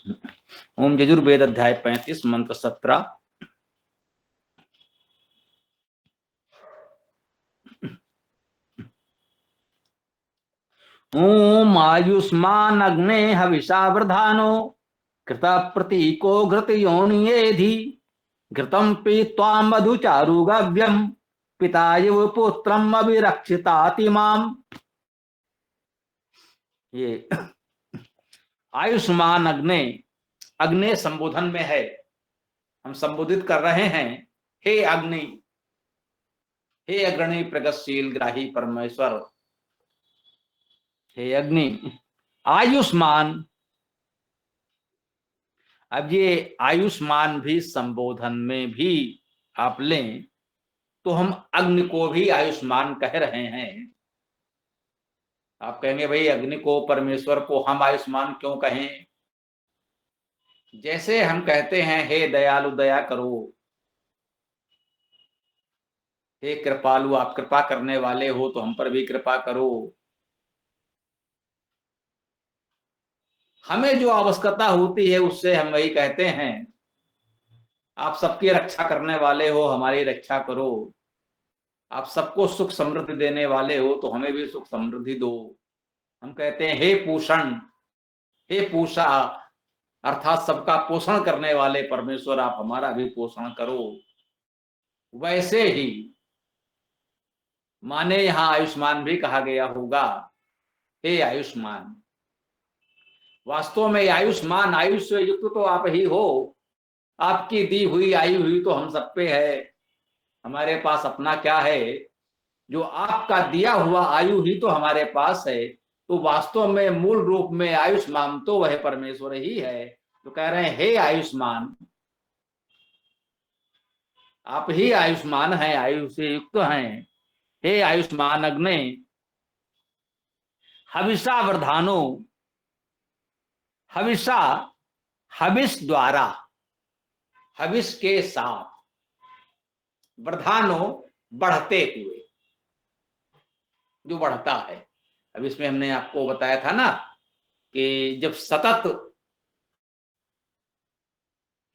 ओम यजुर्वेद अध्याय 35 मंत्र 17। ओम आयुष्मान अग्ने हविषा वृधानो कृत प्रतीको घृत योनियेधि घृतम पीत्वा मधुचारु गव्यम पितायुव पुत्रम अभिरक्षितातिमाम। ये आयुष्मान अग्ने, अग्नि संबोधन में है, हम संबोधित कर रहे हैं हे अग्नि, हे अग्रणी प्रगतिशील ग्राही परमेश्वर, हे अग्नि आयुष्मान। अब ये आयुष्मान भी संबोधन में भी आप लें तो हम अग्नि को भी आयुष्मान कह रहे हैं। आप कहेंगे भाई अग्नि को, परमेश्वर को हम आयुष्मान क्यों कहें? जैसे हम कहते हैं हे दयालु दया करो, हे कृपालु आप कृपा करने वाले हो तो हम पर भी कृपा करो। हमें जो आवश्यकता होती है उससे हम वही कहते हैं, आप सबकी रक्षा करने वाले हो हमारी रक्षा करो। आप सबको सुख समृद्धि देने वाले हो तो हमें भी सुख समृद्धि दो। हम कहते हैं हे पूषण, हे पूषा, अर्थात सबका पोषण करने वाले परमेश्वर आप हमारा भी पोषण करो। वैसे ही माने यहां आयुष्मान भी कहा गया होगा, हे आयुष्मान। वास्तव में आयुष्मान, आयुष से युक्त तो आप ही हो। आपकी दी हुई आयु हुई तो हम सब पे है, हमारे पास अपना क्या है? जो आपका दिया हुआ आयु ही तो हमारे पास है। तो वास्तव में मूल रूप में आयुष्मान तो वह परमेश्वर ही है। तो कह रहे हैं हे आयुष्मान, आप ही आयुष्मान हैं, आयु से युक्त हैं। हे आयुष्मान अग्नि हविषा वर्धानो, हविषा हविष द्वारा, हविष के साथ, वर्धानो बढ़ते हुए, जो बढ़ता है। अब इसमें हमने आपको बताया था ना कि जब सतत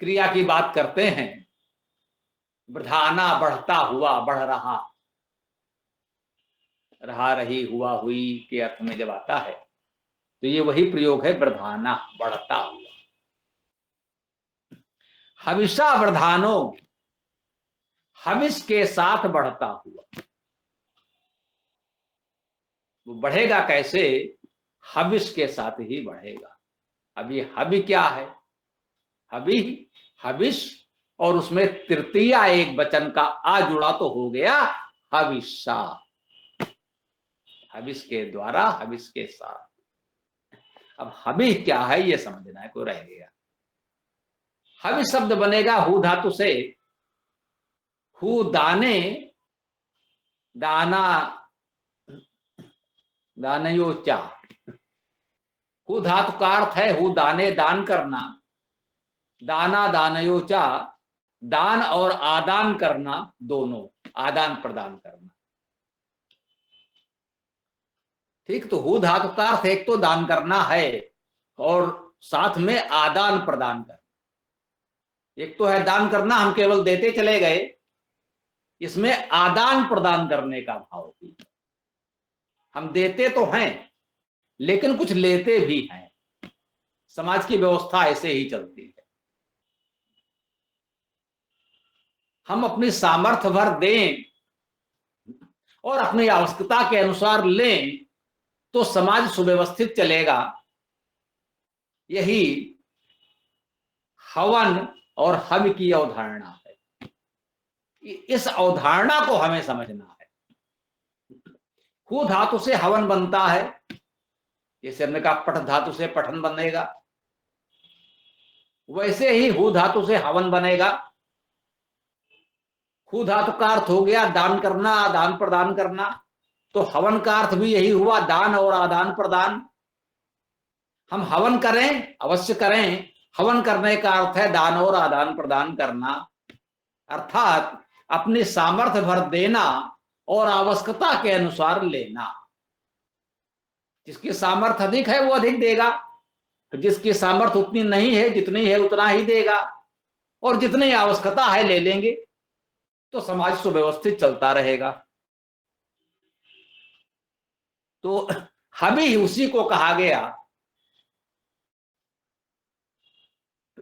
क्रिया की बात करते हैं, वर्धाना बढ़ता हुआ, बढ़ रहा, रहा रही, हुआ हुई के अर्थ में जब आता है तो ये वही प्रयोग है, वर्धाना बढ़ता हुआ। हविषा वर्धानो, हविष के साथ बढ़ता हुआ। वो बढ़ेगा कैसे? हविष के साथ ही बढ़ेगा। अब ये हवि क्या है? हवि, हविष, और उसमें तृतीया एक वचन का आ जुड़ा तो हो गया हविषा। हविष के द्वारा, हविष के साथ। अब हवि क्या है ये समझना है को रह गया। हवि शब्द बनेगा हु धातु से, हु दाने, दाना, दानयोचा। हु धातु का अर्थ है हु दाने, दान करना, दाना दानयोचा, दान और आदान करना, दोनों, आदान प्रदान करना। ठीक, तो हु धातु का अर्थ एक तो दान करना है और साथ में आदान प्रदान करना। एक तो है दान करना, हम केवल देते चले गए, इसमें आदान प्रदान करने का भाव भी। हम देते तो हैं लेकिन कुछ लेते भी हैं। समाज की व्यवस्था ऐसे ही चलती है। हम अपनी सामर्थ्य भर दें और अपनी आवश्यकता के अनुसार लें तो समाज सुव्यवस्थित चलेगा। यही हवन और हवि की अवधारणा है। इस अवधारणा को हमें समझना है। हु धातु से हवन बनता है, जैसे हमने कहा पठ धातु से पठन बनेगा, वैसे ही हु धातु से हवन बनेगा। हु धातु का अर्थ हो गया दान करना, आदान प्रदान करना, तो हवन का अर्थ भी यही हुआ, दान और आदान प्रदान। हम हवन करें, अवश्य करें। हवन करने का अर्थ है दान और आदान प्रदान करना, अर्थात अपनी सामर्थ्य भर देना और आवश्यकता के अनुसार लेना। जिसकी सामर्थ्य अधिक है वो अधिक देगा, जिसकी सामर्थ्य उतनी नहीं है, जितनी है उतना ही देगा, और जितनी आवश्यकता है ले लेंगे, तो समाज सुव्यवस्थित चलता रहेगा। तो हबी उसी को कहा गया।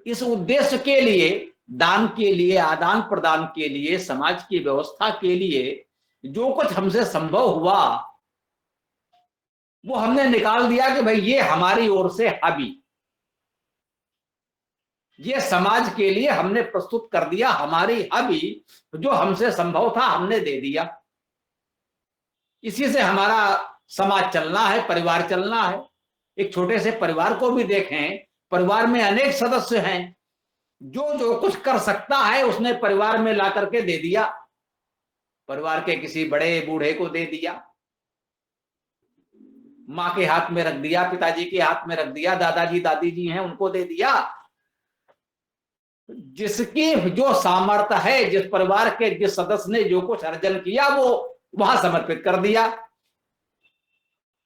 इस उद्देश्य के लिए, दान के लिए, आदान प्रदान के लिए, समाज की व्यवस्था के लिए जो कुछ हमसे संभव हुआ वो हमने निकाल दिया कि भाई ये हमारी ओर से हबी, ये समाज के लिए हमने प्रस्तुत कर दिया, हमारी हबी जो हमसे संभव था हमने दे दिया। इसी से हमारा समाज चलना है, परिवार चलना है। एक छोटे से परिवार को भी देखें, परिवार में अनेक सदस्य हैं, जो जो कुछ कर सकता है उसने परिवार में ला करके दे दिया। परिवार के किसी बड़े बूढ़े को दे दिया, माँ के हाथ में रख दिया, पिताजी के हाथ में रख दिया, दादाजी दादी जी हैं उनको दे दिया। जिसकी जो सामर्थ्य है, जिस परिवार के जिस सदस्य ने जो कुछ अर्जन किया वो वहां समर्पित कर दिया।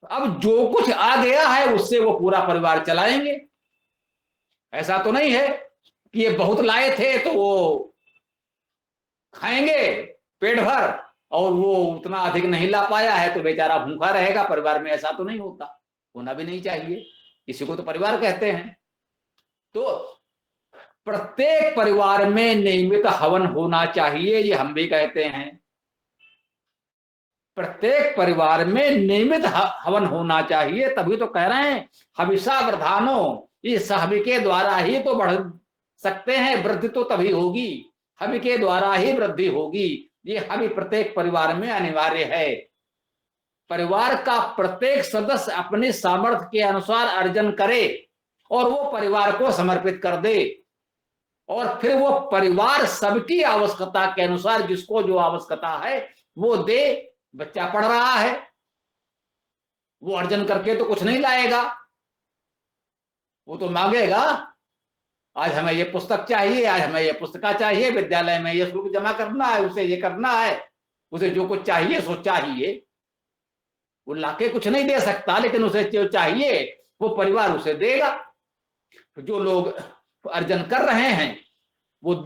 अब जो कुछ आ गया है उससे वो पूरा परिवार चलाएंगे। ऐसा तो नहीं है कि ये बहुत लाए थे तो वो खाएंगे पेट भर, और वो उतना अधिक नहीं ला पाया है तो बेचारा भूखा रहेगा परिवार में। ऐसा तो नहीं होता, होना भी नहीं चाहिए। इसी को तो परिवार कहते हैं। तो प्रत्येक परिवार में नियमित हवन होना चाहिए, ये हम भी कहते हैं। प्रत्येक परिवार में नियमित हवन होना चाहिए, तभी तो कह रहे हैं हविषा वर्धानो, इस हवि के द्वारा ही तो बढ़ सकते हैं, वृद्धि तो तभी होगी, हवि के द्वारा ही वृद्धि होगी। ये हवि प्रत्येक परिवार में अनिवार्य है। परिवार का प्रत्येक सदस्य अपनी सामर्थ्य के अनुसार अर्जन करे और वो परिवार को समर्पित कर दे, और फिर वो परिवार सबकी आवश्यकता के अनुसार जिसको जो आवश्यकता है वो दे। बच्चा पढ़ रहा है, वो अर्जन करके तो कुछ नहीं लाएगा, वो तो मांगेगा आज हमें ये पुस्तक चाहिए, आज हमें ये पुस्तका चाहिए, विद्यालय में ये शुल्क जमा करना है, उसे ये करना है, उसे जो कुछ चाहिए सो चाहिए। वो लाके कुछ नहीं दे सकता, लेकिन उसे जो चाहिए वो परिवार उसे देगा। जो लोग अर्जन कर रहे हैं वो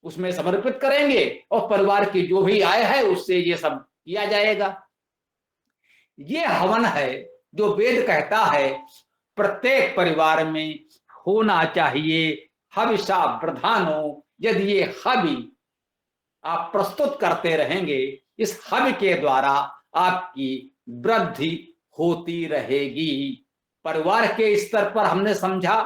उसमें समर्पित करेंगे, और परिवार की जो भी आय है उससे ये सब किया जाएगा। ये हवन है जो वेद कहता है प्रत्येक परिवार में होना चाहिए। हविषा प्रधानो, यदि ये हवि आप प्रस्तुत करते रहेंगे, इस हवि के द्वारा आपकी वृद्धि होती रहेगी। परिवार के स्तर पर हमने समझा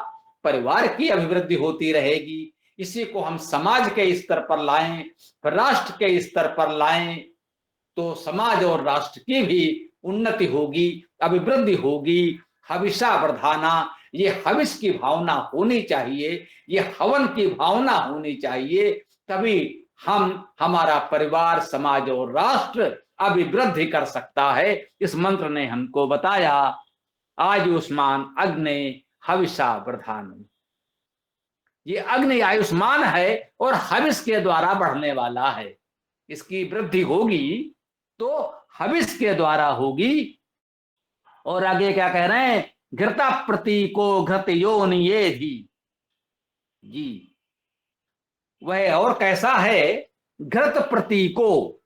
परिवार की अभिवृद्धि होती रहेगी। इसी को हम समाज के स्तर पर लाएं, राष्ट्र के स्तर पर लाएं, तो समाज और राष्ट्र की भी उन्नति होगी, अभिवृद्धि होगी। हविषा वर्धाना, ये हविष की भावना होनी चाहिए, ये हवन की भावना होनी चाहिए, तभी हमारा परिवार, समाज और राष्ट्र अभिवृद्धि कर सकता है। इस मंत्र ने हमको बताया आयुष्मान अग्ने हविषा वर्धान। ये अग्नि आयुष्मान है और हविष के द्वारा बढ़ने वाला है। इसकी वृद्धि होगी तो हविष के द्वारा होगी। और आगे क्या कह रहे हैं, घृता प्रतीको घृत योनियेधि जी। वह और कैसा है, घृत प्रतीको,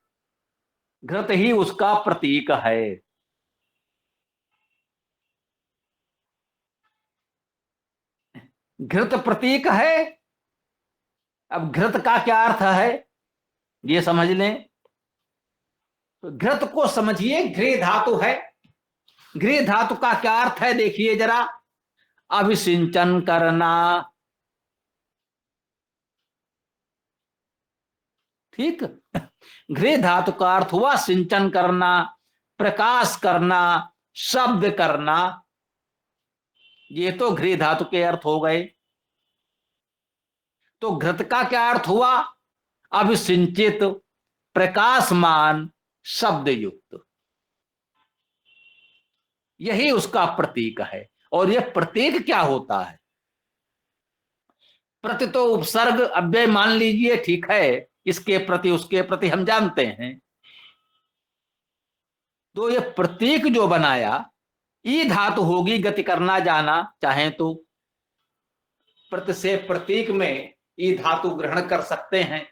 घृत ही उसका प्रतीक है। घृत प्रतीक है। अब घृत का क्या अर्थ है ये समझ लें। तो घृत को समझिए, घृ धातु है। घृ धातु का क्या अर्थ है देखिए जरा, अभिसिंचन करना, ठीक। घृ धातु का अर्थ हुआ सिंचन करना, प्रकाश करना, शब्द करना। ये तो घृ धातु के अर्थ हो गए। तो घृत का क्या अर्थ हुआ, अभिसिंचित, प्रकाशमान, शब्द युक्त। यही उसका प्रतीक है। और यह प्रतीक क्या होता है, प्रति तो उपसर्ग अव्यय मान लीजिए, ठीक है, इसके प्रति उसके प्रति हम जानते हैं। तो यह प्रतीक जो बनाया, ई धातु होगी गति करना जाना चाहे तो, प्रति से प्रतीक में ई धातु ग्रहण कर सकते हैं,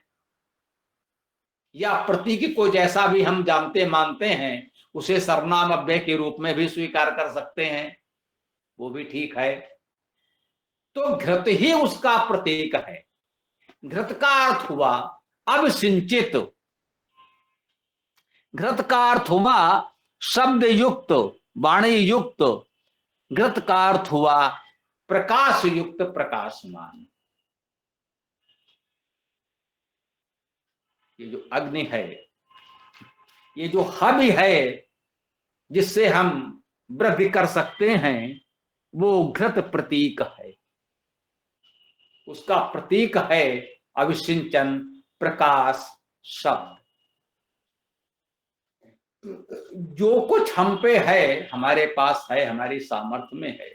या प्रतीक को जैसा भी हम जानते मानते हैं उसे सर्वनाम अव्यय के रूप में भी स्वीकार कर सकते हैं, वो भी ठीक है। तो घृत ही उसका प्रतीक है। घृत का अर्थ हुआ अभिसिंचित, घृत का अर्थ हुआ शब्द युक्त, वाणी युक्त, घृत का अर्थ हुआ प्रकाश युक्त, प्रकाशमान। ये जो अग्नि है, ये जो हवि है जिससे हम वृद्धि कर सकते हैं, वो घृत प्रतीक है। उसका प्रतीक है अभिसिंचन, प्रकाश, शब्द। जो कुछ हम पे है, हमारे पास है, हमारी सामर्थ्य में है,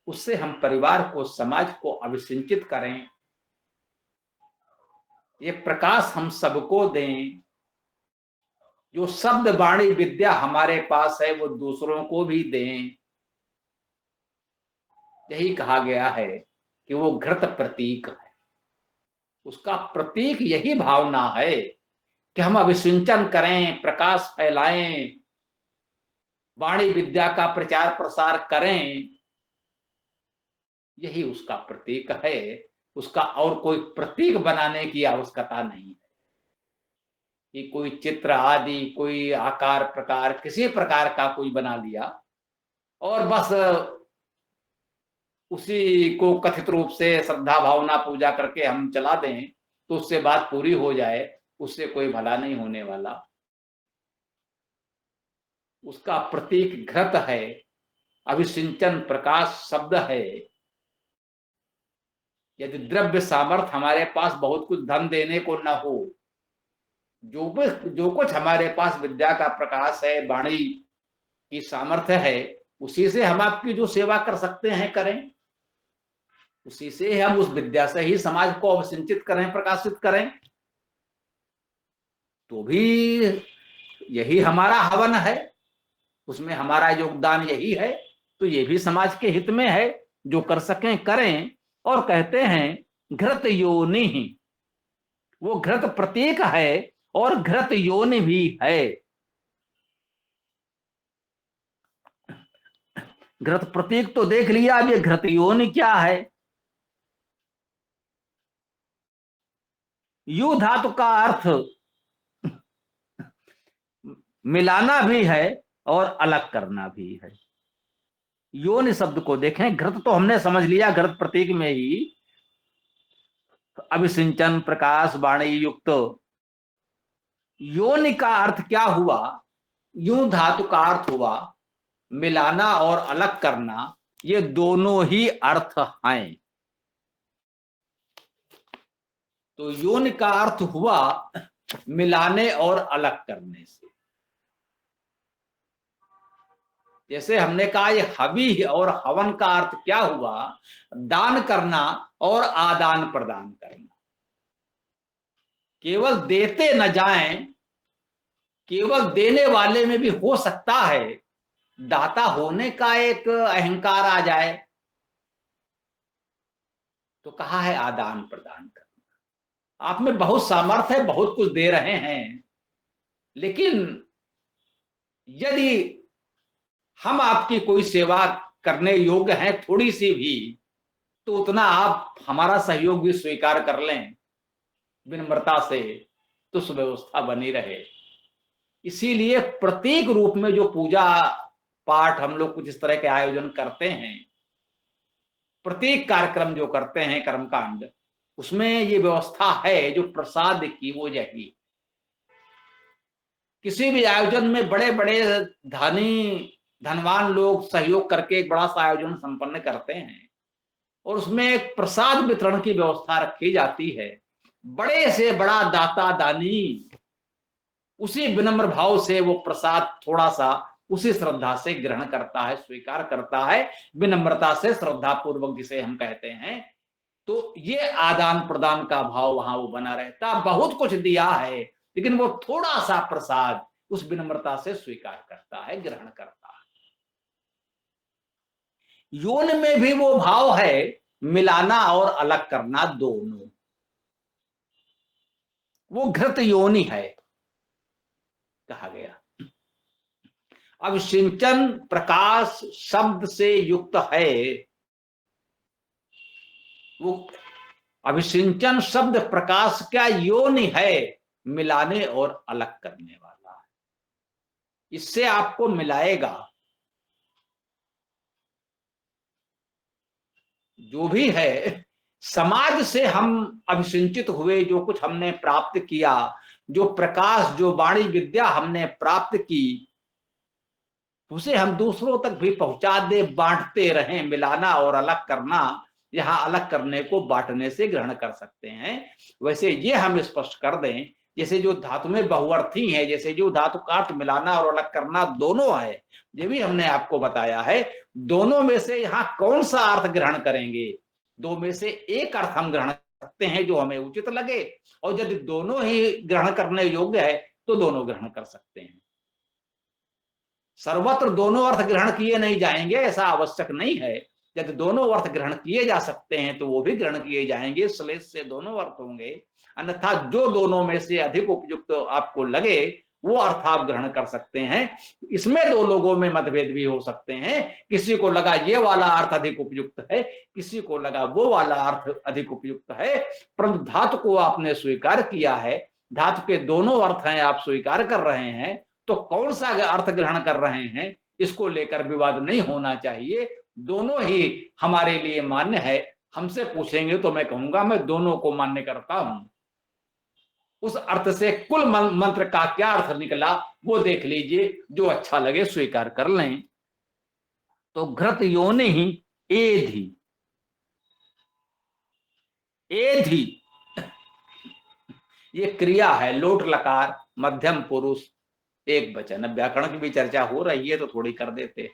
उससे हम परिवार को, समाज को अभिसिंचित करें। ये प्रकाश हम सबको दें। जो शब्द वाणी विद्या हमारे पास है वो दूसरों को भी दें। यही कहा गया है कि वो घृत प्रतीक है। उसका प्रतीक यही भावना है कि हम अभिसिंचन करें, प्रकाश फैलाएं, वाणी विद्या का प्रचार प्रसार करें। यही उसका प्रतीक है। उसका और कोई प्रतीक बनाने की आवश्यकता नहीं है कि कोई चित्र आदि, कोई आकार प्रकार, किसी प्रकार का कोई बना लिया और बस उसी को कथित रूप से श्रद्धा भावना पूजा करके हम चला दें तो उससे बात पूरी हो जाए, उससे कोई भला नहीं होने वाला। उसका प्रतीक घृत है, अभिसिंचन, प्रकाश शब्द है। यदि द्रव्य सामर्थ्य हमारे पास बहुत कुछ धन देने को न हो, जो कुछ हमारे पास विद्या का प्रकाश है, वाणी की सामर्थ्य है, उसी से हम आपकी जो सेवा कर सकते हैं करें। उसी से हम, उस विद्या से ही समाज को अवसिंचित करें, प्रकाशित करें। तो भी यही हमारा हवन है, उसमें हमारा योगदान यही है। तो ये भी समाज के हित में है। जो कर सकें करें। और कहते हैं घृत योनि ही, वो घृत प्रतीक है और घृत योनि भी है। घृत प्रतीक तो देख लिया, अब ये घृत योनि क्या है। यू धातु का अर्थ मिलाना भी है और अलग करना भी है। योनि शब्द को देखें, घृत तो हमने समझ लिया, घृत प्रतीक में ही अभिसिंचन, प्रकाश, वाणी युक्त। योनि का अर्थ क्या हुआ? यू धातु का अर्थ हुआ मिलाना और अलग करना। ये दोनों ही अर्थ हैं। तो योनि का अर्थ हुआ मिलाने और अलग करने से। जैसे हमने कहा ये हवि और हवन का अर्थ क्या हुआ? दान करना और आदान प्रदान करना। केवल देते न जाएं, केवल देने वाले में भी हो सकता है दाता होने का एक अहंकार आ जाए। तो कहा है आदान प्रदान करना। आप में बहुत सामर्थ्य है, बहुत कुछ दे रहे हैं, लेकिन यदि हम आपकी कोई सेवा करने योग्य हैं थोड़ी सी भी, तो उतना आप हमारा सहयोग भी स्वीकार कर लें विनम्रता से, तो सुव्यवस्था बनी रहे। इसीलिए प्रत्येक रूप में जो पूजा पाठ हम लोग कुछ इस तरह के आयोजन करते हैं, प्रत्येक कार्यक्रम जो करते हैं कर्मकांड, उसमें ये व्यवस्था है जो प्रसाद की वो यही। किसी भी आयोजन में बड़े बड़े धनवान लोग सहयोग करके एक बड़ा सा आयोजन संपन्न करते हैं और उसमें एक प्रसाद वितरण की व्यवस्था रखी जाती है। बड़े से बड़ा दाता दानी उसी विनम्र भाव से वो प्रसाद थोड़ा सा उसी श्रद्धा से ग्रहण करता है, स्वीकार करता है, विनम्रता से, श्रद्धा पूर्वक जिसे हम कहते हैं। तो ये आदान प्रदान का भाव वहां वो बना रहता। बहुत कुछ दिया है लेकिन वो थोड़ा सा प्रसाद उस विनम्रता से स्वीकार करता है, ग्रहण करता है। योनि में भी वो भाव है मिलाना और अलग करना दोनों, वो घृत योनि है कहा गया। अब सिंचन प्रकाश शब्द से युक्त है, वो अभिसिंचन शब्द प्रकाश का योनि है, मिलाने और अलग करने वाला है। इससे आपको मिलाएगा, जो भी है समाज से हम अभिसिंचित हुए, जो कुछ हमने प्राप्त किया, जो प्रकाश, जो वाणी विद्या हमने प्राप्त की, उसे हम दूसरों तक भी पहुंचा दे, बांटते रहें। मिलाना और अलग करना, यहां अलग करने को बांटने से ग्रहण कर सकते हैं। वैसे ये हम स्पष्ट कर दें, जैसे जो धातु में बहुअर्थी है, जैसे जो धातु का अर्थ मिलाना और अलग करना दोनों है, ये भी हमने आपको बताया है। दोनों में से यहाँ कौन सा अर्थ ग्रहण करेंगे? दो में से एक अर्थ हम ग्रहण करते हैं जो हमें उचित लगे, और यदि दोनों ही ग्रहण करने योग्य है तो दोनों ग्रहण कर सकते हैं। सर्वत्र दोनों अर्थ ग्रहण किए नहीं जाएंगे ऐसा आवश्यक नहीं है। यदि दोनों अर्थ ग्रहण किए जा सकते हैं तो वो भी ग्रहण किए जाएंगे, श्लेष से दोनों अर्थ होंगे। अन्यथा जो दोनों में से अधिक उपयुक्त आपको लगे वो अर्थ आप ग्रहण कर सकते हैं। इसमें दो लोगों में मतभेद भी हो सकते हैं, किसी को लगा ये वाला अर्थ अधिक उपयुक्त है, किसी को लगा वो वाला अर्थ अधिक उपयुक्त है। परंतु धातु को आपने स्वीकार किया है, धातु के दोनों अर्थ हैं आप स्वीकार कर रहे हैं, तो कौन सा अर्थ ग्रहण कर रहे हैं इसको लेकर विवाद नहीं होना चाहिए। दोनों ही हमारे लिए मान्य है। हमसे पूछेंगे तो मैं कहूंगा मैं दोनों को मान्य करता हूं। उस अर्थ से कुल मंत्र का क्या अर्थ निकला वो देख लीजिए, जो अच्छा लगे स्वीकार कर लें। तो घृत योनि ही एधि, एधि ये क्रिया है, लोट लकार मध्यम पुरुष एक वचन। अब व्याकरण की भी चर्चा हो रही है तो थोड़ी कर देते।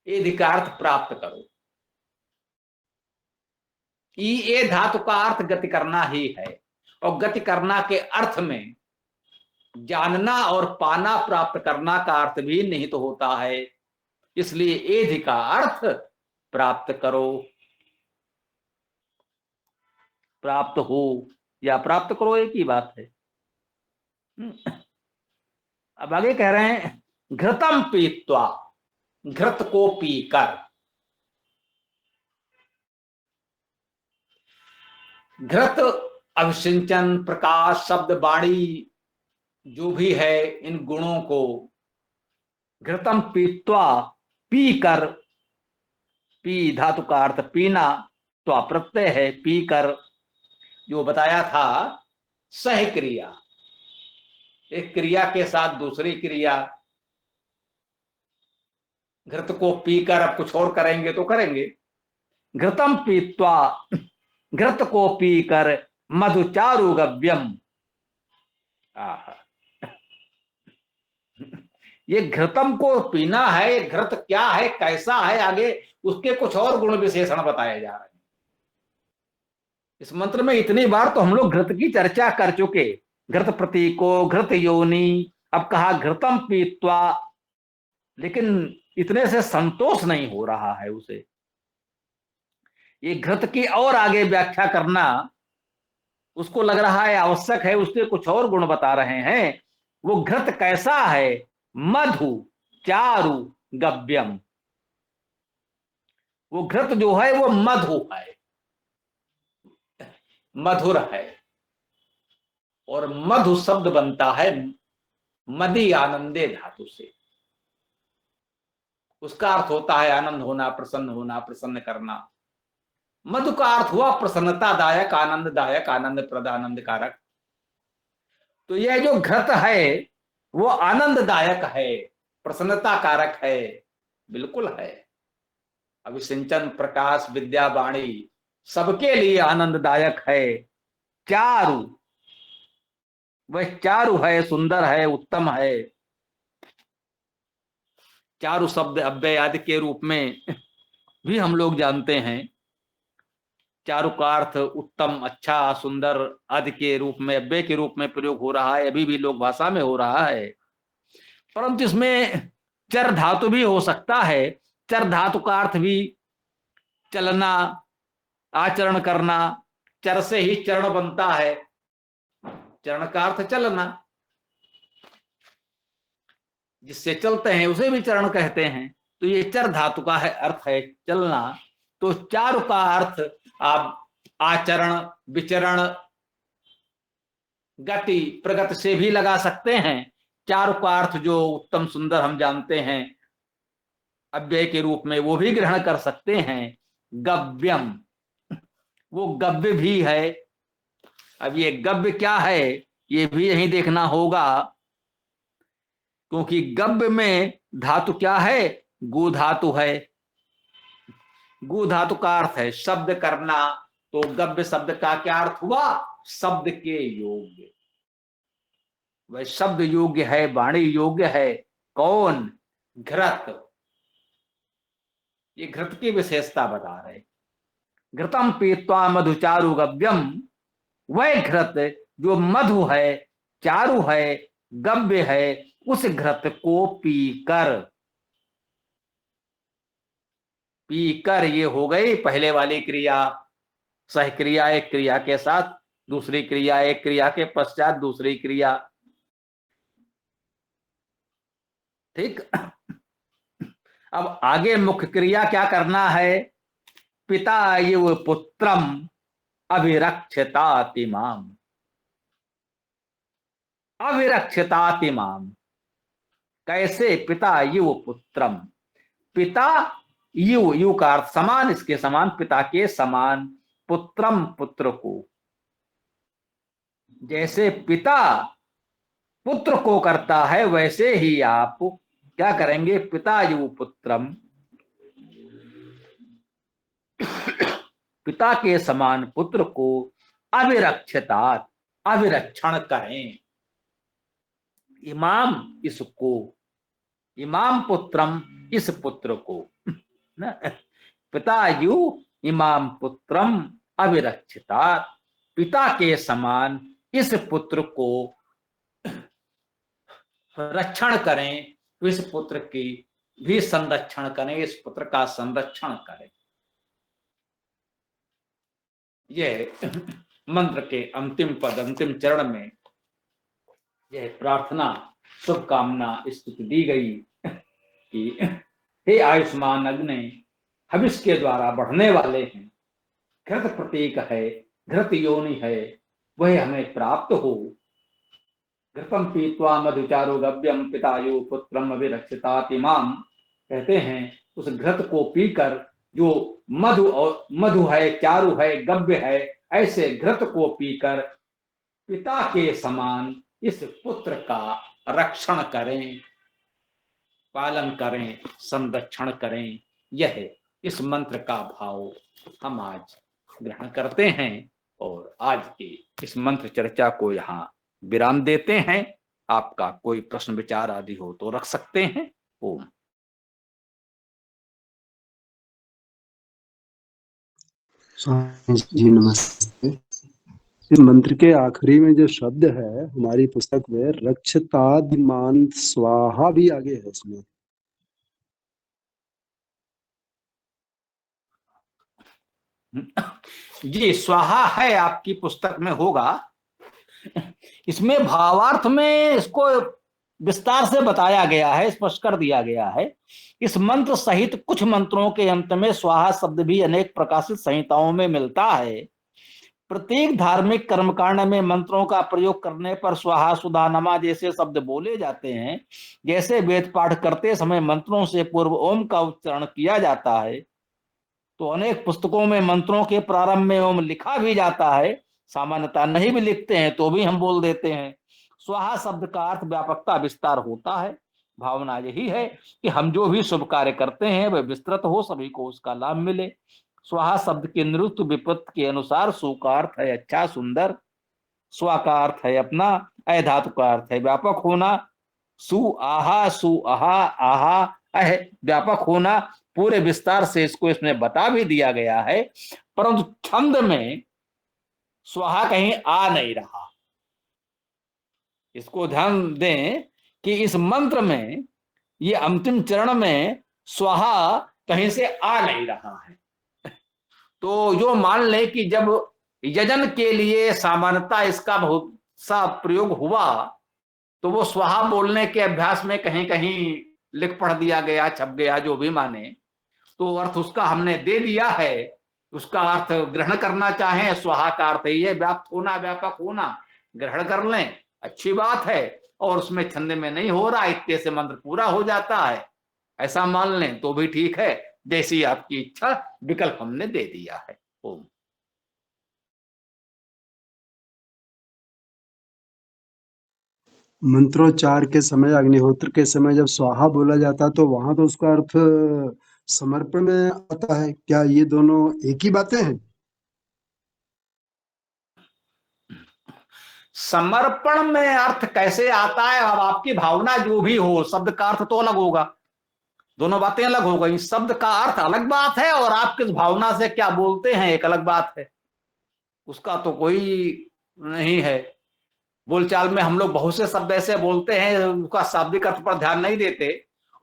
एधि का अर्थ प्राप्त करो। ए धातु का अर्थ गति करना ही है, और गति करना के अर्थ में जानना और पाना, प्राप्त करना का अर्थ भी निहित होता है। इसलिए एधि का अर्थ प्राप्त करो, प्राप्त हो या प्राप्त करो एक ही बात है। अब आगे कह रहे हैं घृतम पीत्वा, घृत को पीकर। घृत अभिसिंचन प्रकाश शब्द वाणी जो भी है, इन गुणों को घृतम पीत्वा, पीकर, पी धातु का अर्थ पीना, त्वा प्रत्यय है, पीकर। जो बताया था सह क्रिया, एक क्रिया के साथ दूसरी क्रिया। घृत को पीकर अब कुछ और करेंगे तो करेंगे। घृतम पीत्वा, घृत को पीकर मधुचारु गव्यम। ये घृतम को पीना है, घृत क्या है, कैसा है, आगे उसके कुछ और गुण विशेषण बताए जा रहे हैं। इस मंत्र में इतनी बार तो हम लोग घृत की चर्चा कर चुके, घृत प्रतीको, घृत योनि। अब कहा घृतम पीत्वा, लेकिन इतने से संतोष नहीं हो रहा है उसे। ये घृत की और आगे व्याख्या करना उसको लग रहा है आवश्यक है, उसके कुछ और गुण बता रहे हैं। वो घृत कैसा है? मधु चारु गव्यम। वो घृत जो है वो मधु है, मधुर है। और मधु शब्द बनता है मदि आनंदे धातु से। उसका अर्थ होता है आनंद होना, प्रसन्न होना, प्रसन्न करना। मधु का अर्थ हुआ प्रसन्नतादायक, आनंददायक, आनंद प्रद, आनंद कारक। तो यह जो घृत है वो आनंददायक है, प्रसन्नता कारक है, बिल्कुल है। अभिसिंचन प्रकाश विद्या वाणी सबके लिए आनंददायक है। चारु, वह चारु है, सुंदर है, उत्तम है। चारु शब्द अव्यय आदि के रूप में भी हम लोग जानते हैं। चारु का अर्थ उत्तम, अच्छा, सुंदर आदि के रूप में, अव्यय के रूप में प्रयोग हो रहा है, अभी भी लोक भाषा में हो रहा है। परंतु इसमें चर धातु भी हो सकता है। चर धातु का अर्थ भी चलना, आचरण करना, चर से ही चरण बनता है, चरण का अर्थ चलना, जिससे चलते हैं उसे भी चरण कहते हैं। तो ये चर धातु का है अर्थ है चलना। तो चारु का अर्थ आप आचरण, विचरण, गति, प्रगति से भी लगा सकते हैं। चारु का अर्थ जो उत्तम सुंदर हम जानते हैं अव्यय के रूप में, वो भी ग्रहण कर सकते हैं। गव्यम, वो गव्य भी है। अब ये गव्य क्या है ये भी यही देखना होगा, क्योंकि गव्य में धातु क्या है, गु धातु है। गु धातु का अर्थ है शब्द करना। तो गव्य शब्द का क्या अर्थ हुआ, शब्द के योग्य। वह शब्द योग्य है, वाणी योग्य है। कौन, घृत। ये घृत की विशेषता बता रहे। घृतम पीत्वा मधुचारु गव्यम, वह घृत जो मधु है, चारु है, गव्य है, उस घृत को पीकर, पीकर ये हो गई पहले वाली क्रिया। सहक्रिया एक क्रिया के साथ दूसरी क्रिया, एक क्रिया के पश्चात दूसरी क्रिया। ठीक। अब आगे मुख्य क्रिया क्या करना है, पिता युव पुत्रम अभिरक्षतातिमाम। अभिरक्षतातिमाम कैसे, पिता युव पुत्रम, पिता यु, यु का अर्थ समान, इसके समान, पिता के समान, पुत्रम पुत्र को। जैसे पिता पुत्र को करता है वैसे ही आप क्या करेंगे, पिता यु पुत्रम, पिता के समान पुत्र को अभिरक्षतात, अभिरक्षण करें। इमाम, इसको, इमाम पुत्रम, इस पुत्र को ना, पिता यु इमाम पुत्रम अभिरक्षितात, पिता के समान इस पुत्र को रक्षण करें, इस पुत्र की भी संरक्षण करें, इस पुत्र का संरक्षण करें। यह मंत्र के अंतिम पद, अंतिम चरण में यह प्रार्थना, शुभकामना, स्तुति दी गई कि हे आयुष्मान अग्नि, हविष के द्वारा बढ़ने वाले हैं, घृत प्रतीक है, घृत योनि है, वह हमें प्राप्त हो। घृतम पीत्वा मधुचारो गव्यम पितायो पुत्रम अभिरक्षितातिमाम, कहते हैं उस घृत को पीकर, जो मधु और मधु है, चारु है, गव्य है, ऐसे घृत को पीकर पिता के समान इस पुत्र का रक्षण करें, पालन करें, संरक्षण करें। यह इस मंत्र का भाव हम आज ग्रहण करते हैं और आज की इस मंत्र चर्चा को यहाँ विराम देते हैं। आपका कोई प्रश्न विचार आदि हो तो रख सकते हैं। ओम। जी नमस्ते। इस मंत्र के आखिरी में जो शब्द है हमारी पुस्तक में, रक्षतादिमान स्वाहा भी आगे है इसमें। जी स्वाहा है, आपकी पुस्तक में होगा। इसमें भावार्थ में इसको विस्तार से बताया गया है, स्पष्ट कर दिया गया है। इस मंत्र सहित कुछ मंत्रों के अंत में स्वाहा शब्द भी अनेक प्रकाशित संहिताओं में मिलता है। प्रत्येक धार्मिक कर्मकांड में मंत्रों का प्रयोग करने पर स्वाहा, सुधा, नमा जैसे शब्द बोले जाते हैं। जैसे वेद पाठ करते समय मंत्रों से पूर्व ओम का उच्चारण किया जाता है, तो अनेक पुस्तकों में मंत्रों के प्रारंभ में ओम लिखा भी जाता है। सामान्यतः नहीं भी लिखते हैं तो भी हम बोल देते हैं। स्वाहा शब्द का अर्थ व्यापकता, विस्तार होता है। भावना यही है कि हम जो भी शुभ कार्य करते हैं वह विस्तृत हो, सभी को उसका लाभ मिले। स्वाहा शब्द के निरुक्त विपत्ति के अनुसार सु का अर्थ है अच्छा, सुंदर। स्वा का अर्थ है अपना, अय धातु का अर्थ है व्यापक होना। सु आहा, आहा अह व्यापक होना। पूरे विस्तार से इसको इसमें बता भी दिया गया है, परंतु छंद में स्वाहा कहीं आ नहीं रहा। इसको ध्यान दें कि इस मंत्र में, ये अंतिम चरण में स्वाहा कहीं से आ नहीं रहा है। तो जो मान ले कि जब यजन के लिए सामान्यता इसका बहुत सा प्रयोग हुआ, तो वो स्वाहा बोलने के अभ्यास में कहीं कहीं लिख पढ़ दिया गया, छप गया, जो भी माने, तो अर्थ उसका हमने दे दिया है। उसका अर्थ ग्रहण करना चाहें, स्वाहा का अर्थ ये व्याप्त होना, व्यापक होना, ग्रहण कर लें, अच्छी बात है। और उसमें छंद में नहीं हो रहा, इतने से मंत्र पूरा हो जाता है, ऐसा मान लें तो भी ठीक है। जैसी आपकी इच्छा, विकल्प हमने दे दिया है। ओम। मंत्रोच्चार के समय, अग्निहोत्र के समय जब स्वाहा बोला जाता है तो वहां तो उसका अर्थ समर्पण में आता है। क्या ये दोनों एक ही बातें हैं? समर्पण में अर्थ कैसे आता है? अब आपकी भावना जो भी हो, शब्द का अर्थ तो अलग होगा, दोनों बातें अलग हो गई। शब्द का अर्थ अलग बात है, और आप किस भावना से क्या बोलते हैं एक अलग बात है। उसका तो कोई नहीं है। बोलचाल में हम लोग बहुत से शब्द ऐसे बोलते हैं, उसका शाब्दिक अर्थ पर ध्यान नहीं देते,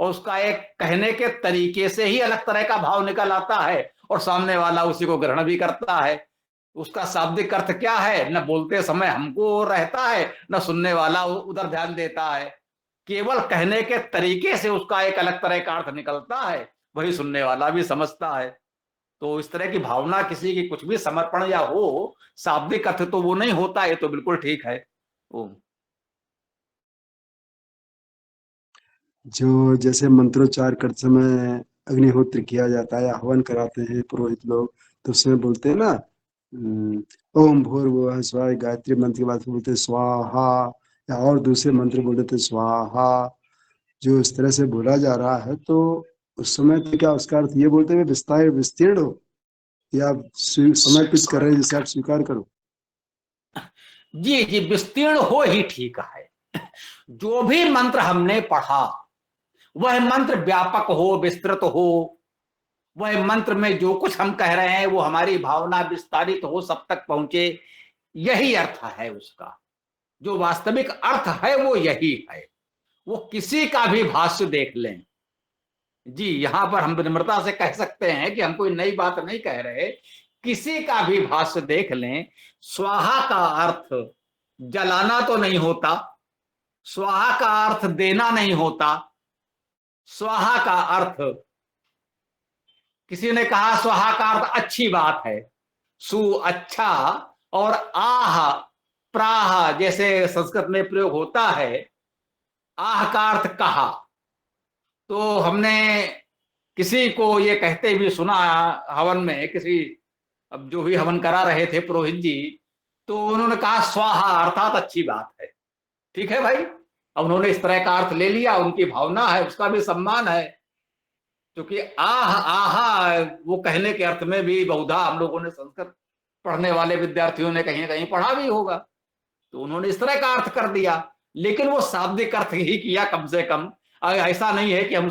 और उसका एक कहने के तरीके से ही अलग तरह का भाव निकल आता है, और सामने वाला उसी को ग्रहण भी करता है। उसका शाब्दिक अर्थ क्या है, न बोलते समय हमको रहता है, न सुनने वाला उधर ध्यान देता है। केवल कहने के तरीके से उसका एक अलग तरह का अर्थ निकलता है, वही सुनने वाला भी समझता है। तो इस तरह की भावना किसी की कुछ भी समर्पण या हो, शाब्दिक अर्थ तो वो नहीं होता, ये तो बिल्कुल ठीक है। ओम। जो जैसे मंत्रोच्चार करते समय अग्निहोत्र किया जाता है या हवन कराते हैं पुरोहित लोग, तो उसमें बोलते हैं ना, ओम भूर्भुवः स्वः, गायत्री मंत्र के बाद बोलते हैं स्वाहा, या और दूसरे मंत्र बोलते थे स्वाहा। जो इस तरह से बोला जा रहा है, तो उस समय तो क्या उसका अर्थ ये बोलते हुए विस्तार विस्तीर्ण हो, या आप समर्पित कर रहे हैं जिसे आप स्वीकार करो? जी जी, विस्तीर्ण हो ही ठीक है। जो भी मंत्र हमने पढ़ा, वह मंत्र व्यापक हो, विस्तृत हो, वह मंत्र में जो कुछ हम कह रहे हैं वो हमारी भावना विस्तारित हो, सब तक पहुंचे, यही अर्थ है उसका। जो वास्तविक अर्थ है वो यही है। वो किसी का भी भाष्य देख लें। जी, यहां पर हम विनम्रता से कह सकते हैं कि हम कोई नई बात नहीं कह रहे। किसी का भी भाष्य देख लें, स्वाहा का अर्थ जलाना तो नहीं होता, स्वाहा का अर्थ देना नहीं होता, स्वाहा का अर्थ, किसी ने कहा स्वाहा का अर्थ अच्छी बात है, सु अच्छा, और आह प्राह जैसे संस्कृत में प्रयोग होता है, आह का अर्थ कहा। तो हमने किसी को ये कहते भी सुना हवन में, किसी, अब जो भी हवन करा रहे थे पुरोहित जी, तो उन्होंने कहा स्वाहा अर्थात अच्छी बात है। ठीक है भाई, अब उन्होंने इस तरह का अर्थ ले लिया, उनकी भावना है, उसका भी सम्मान है। क्योंकि आह आहा वो कहने के अर्थ में भी बहुधा हम लोगों ने, संस्कृत पढ़ने वाले विद्यार्थियों ने कहीं ना कहीं पढ़ा भी होगा, तो उन्होंने इस तरह का अर्थ कर दिया। लेकिन वो शाब्दिक अर्थ ही किया कम से कम। ऐसा नहीं है कि हम